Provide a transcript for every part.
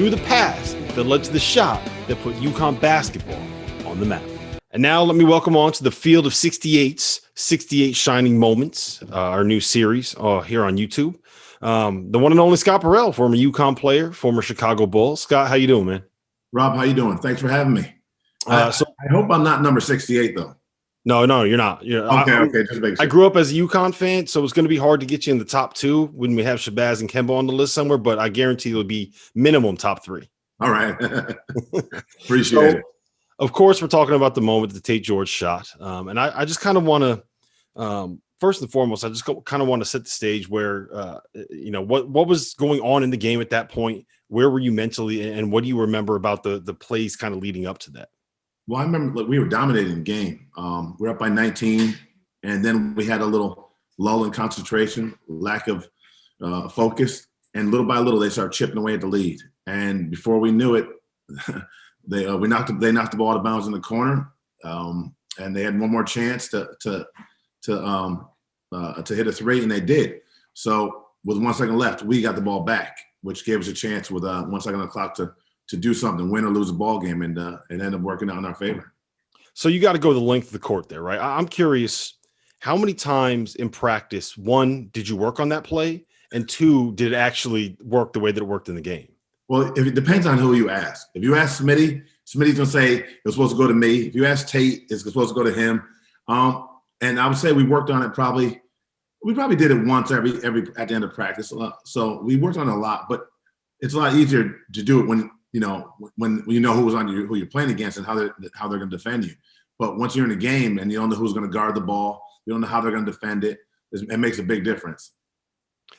through the past that led to the shot that put UConn basketball on the map. And now let me welcome on to the Field of 68's 68 Shining Moments, our new series here on YouTube. The one and only Scott Burrell, former UConn player, former Chicago Bull. Scott, how you doing, man? Rob, how you doing? Thanks for having me. I hope I'm not number 68, though. No, you're not. Okay. Just make sure. I grew up as a UConn fan, so it's going to be hard to get you in the top two when we have Shabazz and Kemba on the list somewhere, but I guarantee it'll be minimum top three. All right. Appreciate it. Of course, we're talking about the moment the Tate George shot. And I just kind of want to, first and foremost, I just kind of want to set the stage where, what was going on in the game at that point? Where were you mentally, and what do you remember about the plays kind of leading up to that? Well, I remember we were dominating the game. We were up by 19, and then we had a little lull in concentration, lack of focus, and little by little they started chipping away at the lead. And before we knew it, they knocked the ball out of bounds in the corner, and they had one more chance to hit a three, and they did. So with 1 second left, we got the ball back, which gave us a chance with 1 second on the clock to do something, win or lose a ball game, and it ended up working out in our favor. So you got to go the length of the court there, right? I'm curious, how many times in practice, one, did you work on that play? And two, did it actually work the way that it worked in the game? Well, it depends on who you ask. If you ask Smitty's going to say it was supposed to go to me. If you ask Tate, it's supposed to go to him. And I would say we worked on it we probably did it once every at the end of practice. So we worked on it a lot, but it's a lot easier to do it when you know who you're playing against and how they're going to defend you. But once you're in the game and you don't know who's going to guard the ball, you don't know how they're going to defend it, it makes a big difference.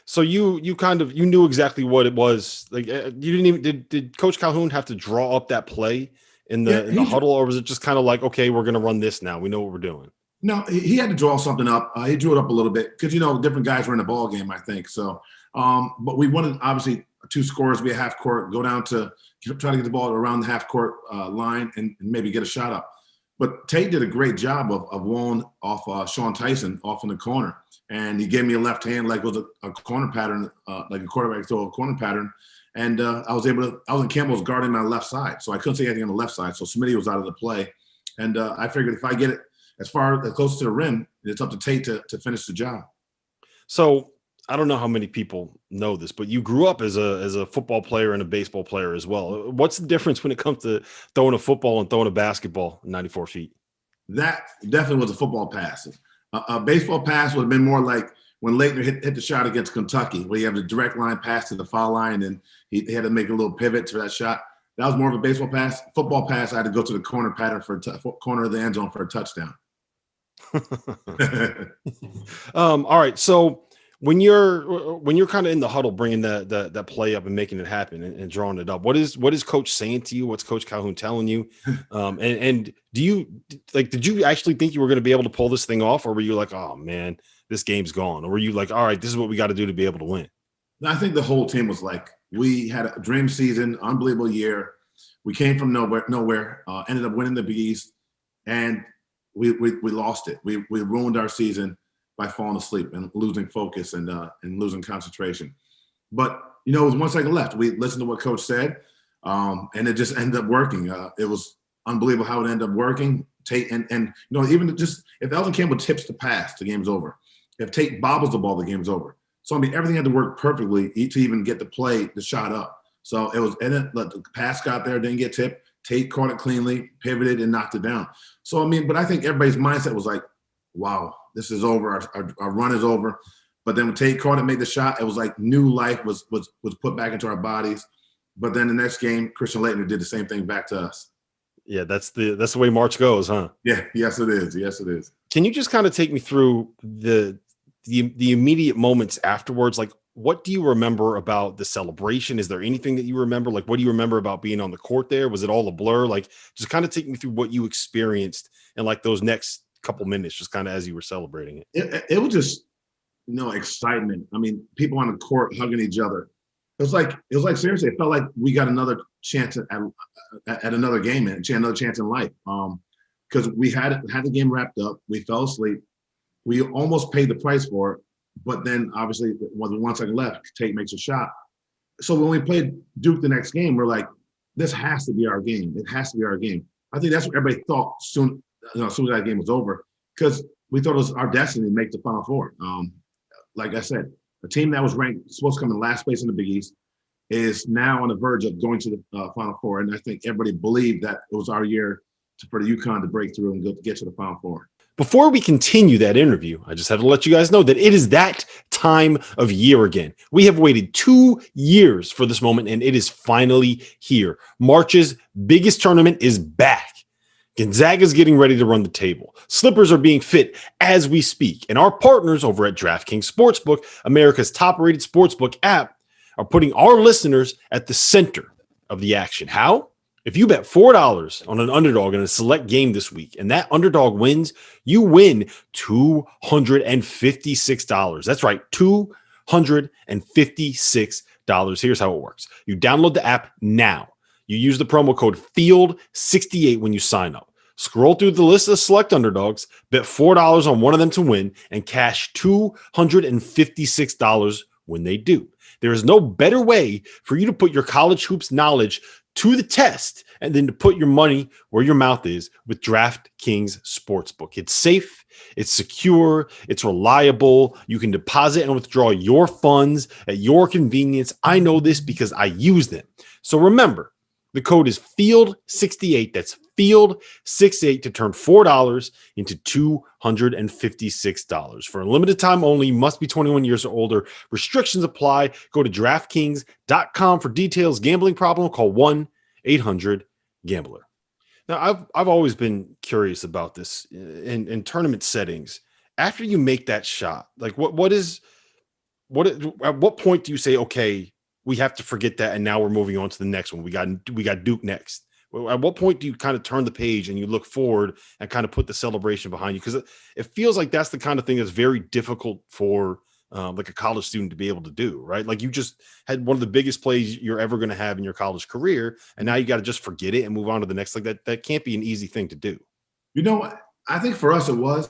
So you knew exactly what it was. Like you didn't even did Coach Calhoun have to draw up that play in the huddle, or was it just kind of like, okay, we're going to run this now, we know what we're doing? No, he had to draw something up. He drew it up a little bit because different guys were in the ball game, I think. So, but we wanted obviously two scores, be a half court, go down to try to get the ball around the half court line and maybe get a shot up. But Tate did a great job of walling off Sean Tyson off in the corner. And he gave me a left hand like it was a corner pattern, like a quarterback throw a corner pattern. And I was in Campbell's guarding my left side. So I couldn't see anything on the left side. So Smitty was out of the play. And I figured if I get it as close to the rim, it's up to Tate to finish the job. So I don't know how many people know this, but you grew up as a football player and a baseball player as well. What's the difference when it comes to throwing a football and throwing a basketball 94 feet? That definitely was a football pass. A baseball pass would have been more like when Leitner hit the shot against Kentucky, where you have the direct line pass to the foul line, and he had to make a little pivot to that shot. That was more of a baseball pass. Football pass, I had to go to the corner pattern for corner of the end zone for a touchdown. All right, so when you're kind of in the huddle, bringing that play up and making it happen and drawing it up, what is Coach saying to you? What's Coach Calhoun telling you? And did you actually think you were going to be able to pull this thing off, or were you like, oh man, this game's gone? Or were you like, all right, this is what we got to do to be able to win? I think the whole team was like, we had a dream season, unbelievable year. We came from nowhere, ended up winning the Big East, and we lost it. We ruined our season by falling asleep and losing focus and losing concentration. But, it was 1 second left. We listened to what Coach said, and it just ended up working. It was unbelievable how it ended up working. Tate and even just if Elton Campbell tips the pass, the game's over. If Tate bobbles the ball, the game's over. So, everything had to work perfectly to even get the shot up. So the pass got there, didn't get tipped. Tate caught it cleanly, pivoted, and knocked it down. So, but I think everybody's mindset was like, wow, this is over. Our run is over. But then when Tate caught it, made the shot, it was like new life was put back into our bodies. But then the next game, Christian Leitner did the same thing back to us. Yeah, that's the way March goes, huh? Yeah, yes it is. Yes it is. Can you just kind of take me through the immediate moments afterwards? Like, what do you remember about the celebration? Is there anything that you remember? Like, what do you remember about being on the court there? Was it all a blur? Like, just kind of take me through what you experienced and like those next couple minutes, just kind of as you were celebrating it. It was just, excitement. People on the court hugging each other. It was like seriously, it felt like we got another chance at another game and another chance in life. Because we had the game wrapped up. We fell asleep. We almost paid the price for it. But then obviously with 1 second left, Tate makes a shot. So when we played Duke the next game, we're like, this has to be our game. It has to be our game. I think that's what everybody thought as soon as that game was over, because we thought it was our destiny to make the Final Four. Like I said, a team that was ranked supposed to come in last place in the Big East is now on the verge of going to the Final Four, and I think everybody believed that it was our year for the UConn to break through and get to the Final Four. Before we continue that interview, I just have to let you guys know that it is that time of year again. We have waited 2 years for this moment, and it is finally here. March's biggest tournament is back. Gonzaga's getting ready to run the table. Slippers are being fit as we speak. And our partners over at DraftKings Sportsbook, America's top-rated sportsbook app, are putting our listeners at the center of the action. How? If you bet $4 on an underdog in a select game this week and that underdog wins, you win $256. That's right, $256. Here's how it works. You download the app now. You use the promo code FIELD68 when you sign up. Scroll through the list of select underdogs, bet $4 on one of them to win, and cash $256 when they do. There is no better way for you to put your college hoops knowledge to the test and then to put your money where your mouth is with DraftKings Sportsbook. It's safe, it's secure, it's reliable. You can deposit and withdraw your funds at your convenience. I know this because I use them. So remember, the code is FIELD68. That's FIELD68 to turn $4 into $256. For a limited time only, you must be 21 years or older. Restrictions apply. Go to DraftKings.com for details. Gambling problem? Call 1-800-GAMBLER. Now, I've always been curious about this in tournament settings. After you make that shot, like at what point do you say, okay, we have to forget that, and now we're moving on to the next one? We got Duke next. At what point do you kind of turn the page and you look forward and kind of put the celebration behind you? Because it feels like that's the kind of thing that's very difficult for like a college student to be able to do, right? Like you just had one of the biggest plays you're ever going to have in your college career, and now you got to just forget it and move on to the next. Like that can't be an easy thing to do. You know what? I think for us it was,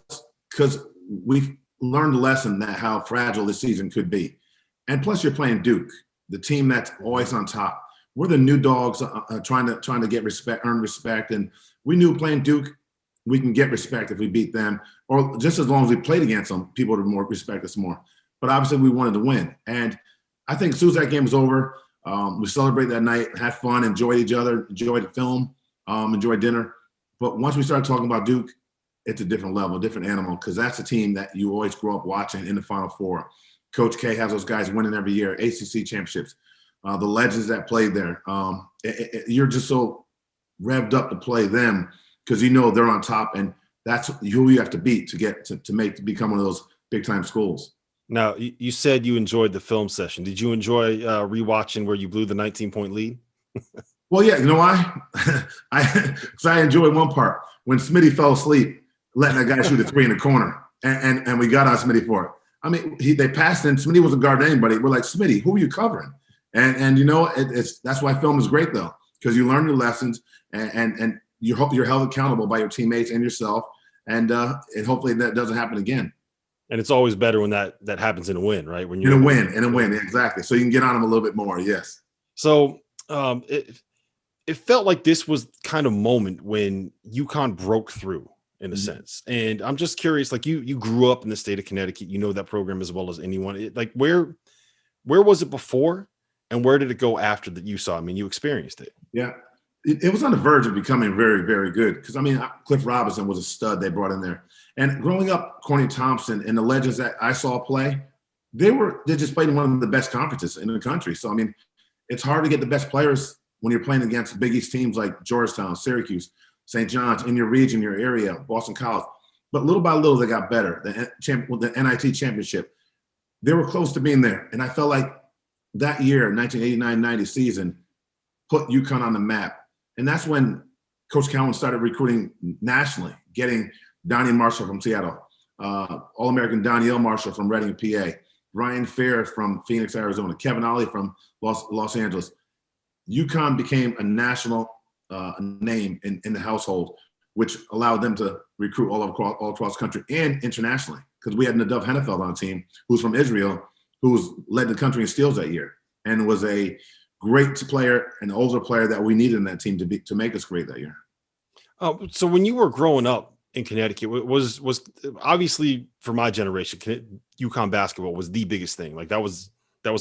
because we've learned the lesson that how fragile this season could be. And plus you're playing Duke, the team that's always on top. We're the new dogs trying to get respect, earn respect. And we knew playing Duke, we can get respect if we beat them, or just as long as we played against them, people would more respect us more. But obviously we wanted to win. And I think as soon as that game was over, we celebrated that night, had fun, enjoyed each other, enjoyed the film, enjoyed dinner. But once we started talking about Duke, it's a different level, a different animal, because that's a team that you always grow up watching in the Final Four. Coach K has those guys winning every year, ACC championships, the legends that played there. You're just so revved up to play them because you know they're on top, and that's who you have to beat to get to become one of those big time schools. Now, you said you enjoyed the film session. Did you enjoy rewatching where you blew the 19-point lead? Well, yeah, you know why? Because I enjoyed one part when Smitty fell asleep, letting that guy shoot a three in the corner, and we got on Smitty for it. I mean, they passed and Smitty wasn't guarding anybody. We're like, Smitty, who are you covering? And you know, that's why film is great though, because you learn your lessons and you're held accountable by your teammates and yourself, and hopefully that doesn't happen again. And it's always better when that happens in a win, right? When you're in a win, exactly. So you can get on them a little bit more. Yes. So it felt like this was kind of moment when UConn broke through in a sense. And I'm just curious, like you grew up in the state of Connecticut, you know that program as well as anyone. Where was it before and where did it go after that you saw? I mean, you experienced it. Yeah. It was on the verge of becoming very, very good. Because, I mean, Cliff Robinson was a stud they brought in there. And growing up, Corny Thompson and the legends that I saw play, they just played in one of the best conferences in the country. So, I mean, it's hard to get the best players when you're playing against Big East teams like Georgetown, Syracuse, St. John's, in your region, your area, Boston College. But little by little, they got better. The NIT championship, they were close to being there. And I felt like that year, 1989-90 season, put UConn on the map. And that's when Coach Cowan started recruiting nationally, getting Donnie Marshall from Seattle, All-American Donielle Marshall from Reading, PA, Ryan Fair from Phoenix, Arizona, Kevin Ollie from Los Angeles. UConn became a national name in the household, which allowed them to recruit all across the country and internationally, because we had Nadav Hennefeld on the team, who's from Israel, who's led the country in steals that year. and was a great player, an older player that we needed in that team to make us great that year. So when you were growing up in Connecticut, was obviously for my generation, UConn basketball was the biggest thing. Like that was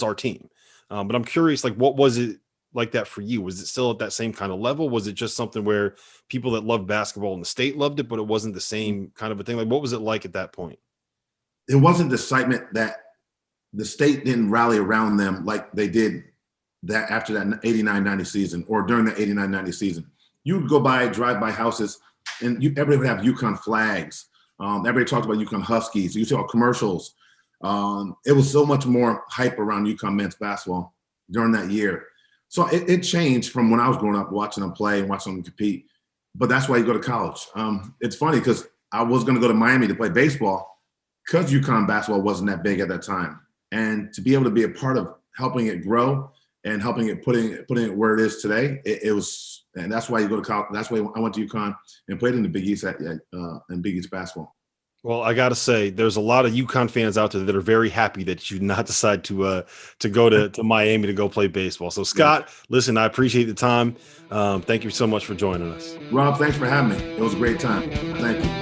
our team. But I'm curious, like, what was it like that for you? Was it still at that same kind of level? Was it just something where people that loved basketball in the state loved it, but it wasn't the same kind of a thing? Like, what was it like at that point? It wasn't the excitement that the state didn't rally around them like they did that after that 89-90 season or during the 89-90 season. You would drive by houses, and everybody would have UConn flags. Everybody talked about UConn Huskies. You saw commercials. It was so much more hype around UConn men's basketball during that year. So it changed from when I was growing up watching them play and watching them compete. But that's why you go to college. It's funny because I was going to go to Miami to play baseball because UConn basketball wasn't that big at that time. And to be able to be a part of helping it grow and helping it putting it where it is today, it was, and that's why you go to college. That's why I went to UConn and played in the Big East in Big East basketball. Well, I got to say, there's a lot of UConn fans out there that are very happy that you did not decide to go to Miami to go play baseball. So, Scott, listen, I appreciate the time. Thank you so much for joining us. Rob, thanks for having me. It was a great time. Thank you.